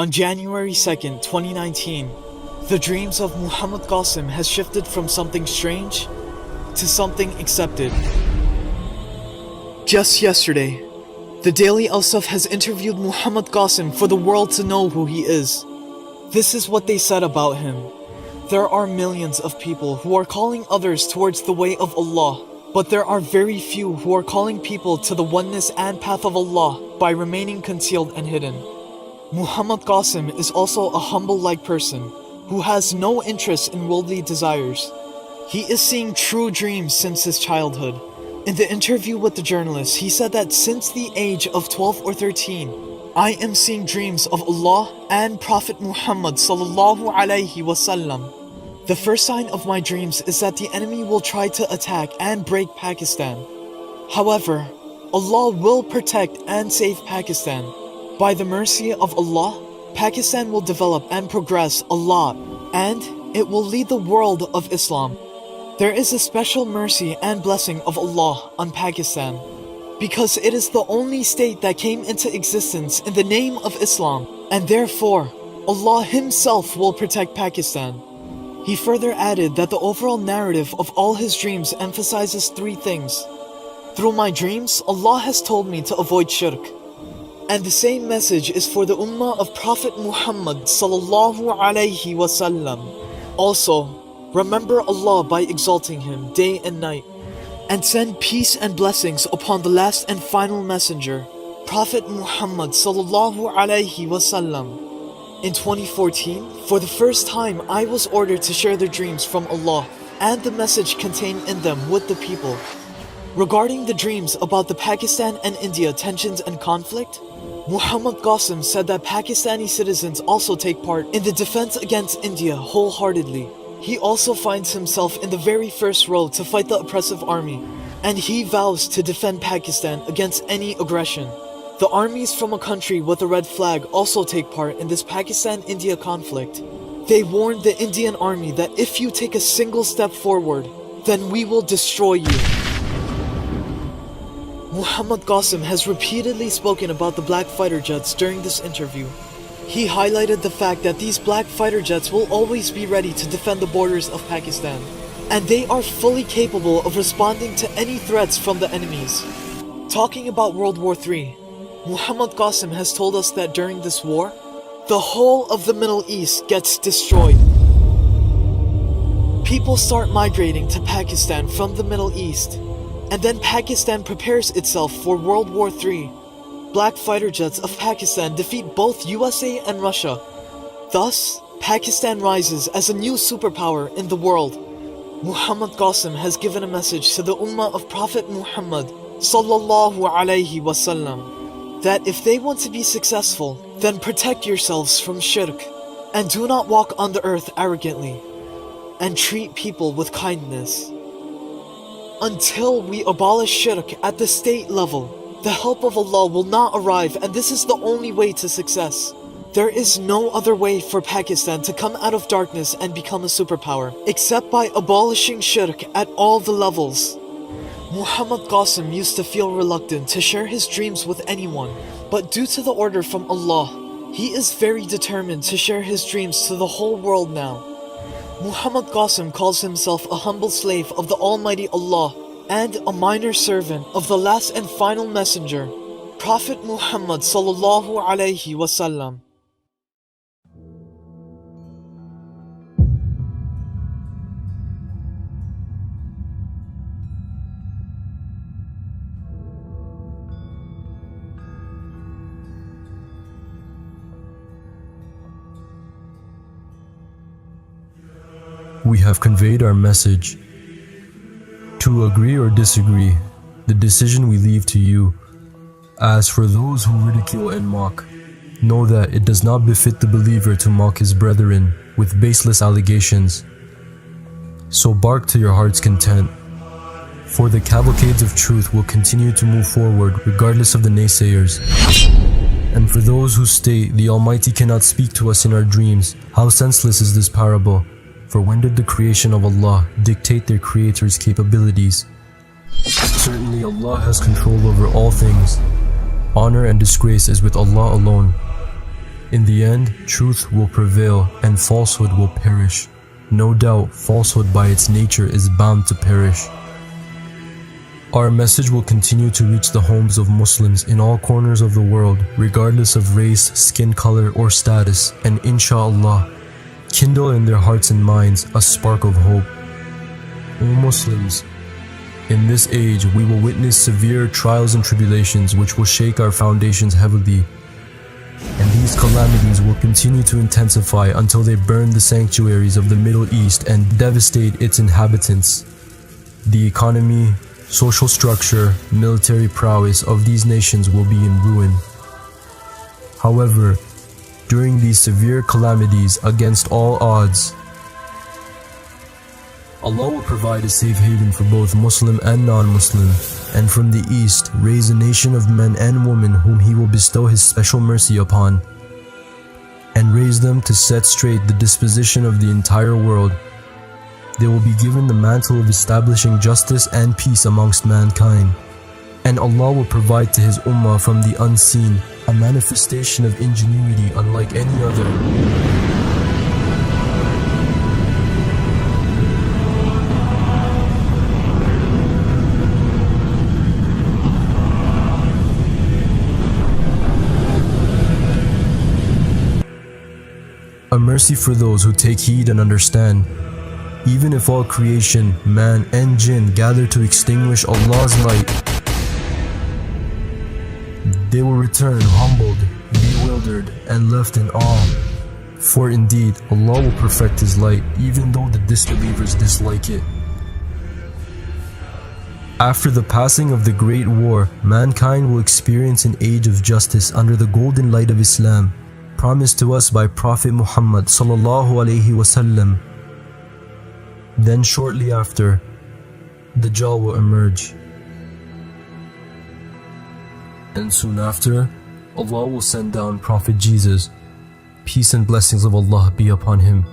On January 2nd, 2019, the dreams of Muhammad Qasim has shifted from something strange to something accepted. Just yesterday, the Daily Al-Saf has interviewed Muhammad Qasim for the world to know who he is. This is what they said about him. There are millions of people who are calling others towards the way of Allah, but there are very few who are calling people to the oneness and path of Allah by remaining concealed and hidden. Muhammad Qasim is also a humble-like person who has no interest in worldly desires. He is seeing true dreams since his childhood. In the interview with the journalist, he said that since the age of 12 or 13, I am seeing dreams of Allah and Prophet Muhammad sallallahu alaihi wasallam. The first sign of my dreams is that the enemy will try to attack and break Pakistan. However, Allah will protect and save Pakistan. By the mercy of Allah, Pakistan will develop and progress a lot, and it will lead the world of Islam. There is a special mercy and blessing of Allah on Pakistan, because it is the only state that came into existence in the name of Islam, and therefore, Allah Himself will protect Pakistan. He further added that the overall narrative of all his dreams emphasizes three things. Through my dreams, Allah has told me to avoid shirk. And the same message is for the ummah of Prophet Muhammad sallallahu alaihi wasallam. Also, remember Allah by exalting Him day and night, and send peace and blessings upon the last and final messenger, Prophet Muhammad sallallahu alaihi wasallam. In 2014, for the first time, I was ordered to share the dreams from Allah and the message contained in them with the people. Regarding the dreams about the Pakistan and India tensions and conflict, Muhammad Qasim said that Pakistani citizens also take part in the defense against India wholeheartedly. He also finds himself in the very first row to fight the oppressive army, and he vows to defend Pakistan against any aggression. The armies from a country with a red flag also take part in this Pakistan-India conflict. They warned the Indian army that if you take a single step forward, then we will destroy you. Muhammad Qasim has repeatedly spoken about the black fighter jets during this interview. He highlighted the fact that these black fighter jets will always be ready to defend the borders of Pakistan, and they are fully capable of responding to any threats from the enemies. Talking about World War III, Muhammad Qasim has told us that during this war, the whole of the Middle East gets destroyed. People start migrating to Pakistan from the Middle East, and then Pakistan prepares itself for World War III. Black fighter jets of Pakistan defeat both USA and Russia. Thus, Pakistan rises as a new superpower in the world. Muhammad Qasim has given a message to the ummah of Prophet Muhammad sallallahu alaihi wasallam that if they want to be successful, then protect yourselves from shirk, and do not walk on the earth arrogantly, and treat people with kindness. Until we abolish shirk at the state level, the help of Allah will not arrive, and this is the only way to success. There is no other way for Pakistan to come out of darkness and become a superpower, except by abolishing shirk at all the levels. Muhammad Qasim used to feel reluctant to share his dreams with anyone, but due to the order from Allah, he is very determined to share his dreams to the whole world now. Muhammad Qasim calls himself a humble slave of the Almighty Allah and a minor servant of the last and final messenger, Prophet Muhammad sallallahu alaihi wasallam. We have conveyed our message. To agree or disagree, the decision we leave to you. As for those who ridicule and mock, know that it does not befit the believer to mock his brethren with baseless allegations. So bark to your heart's content, for the cavalcades of truth will continue to move forward regardless of the naysayers. And for those who state the Almighty cannot speak to us in our dreams, how senseless is this parable? For when did the creation of Allah dictate their Creator's capabilities? Certainly Allah has control over all things. Honor and disgrace is with Allah alone. In the end, truth will prevail and falsehood will perish. No doubt, falsehood by its nature is bound to perish. Our message will continue to reach the homes of Muslims in all corners of the world, regardless of race, skin color, or status, and inshallah, kindle in their hearts and minds a spark of hope. O Muslims, in this age we will witness severe trials and tribulations which will shake our foundations heavily. And these calamities will continue to intensify until they burn the sanctuaries of the Middle East and devastate its inhabitants. The economy, social structure, military prowess of these nations will be in ruin. However, during these severe calamities against all odds, Allah will provide a safe haven for both Muslim and non-Muslim, and from the east raise a nation of men and women whom He will bestow His special mercy upon, and raise them to set straight the disposition of the entire world. They will be given the mantle of establishing justice and peace amongst mankind, and Allah will provide to His ummah from the unseen a manifestation of ingenuity unlike any other. A mercy for those who take heed and understand. Even if all creation, man and jinn gather to extinguish Allah's light, they will return humbled, bewildered, and left in awe. For indeed, Allah will perfect His light even though the disbelievers dislike it. After the passing of the Great War, mankind will experience an age of justice under the golden light of Islam, promised to us by Prophet Muhammad sallallahu alaihi wasallam. Then shortly after, Dajjal will emerge. And soon after, Allah will send down Prophet Jesus. Peace and blessings of Allah be upon him.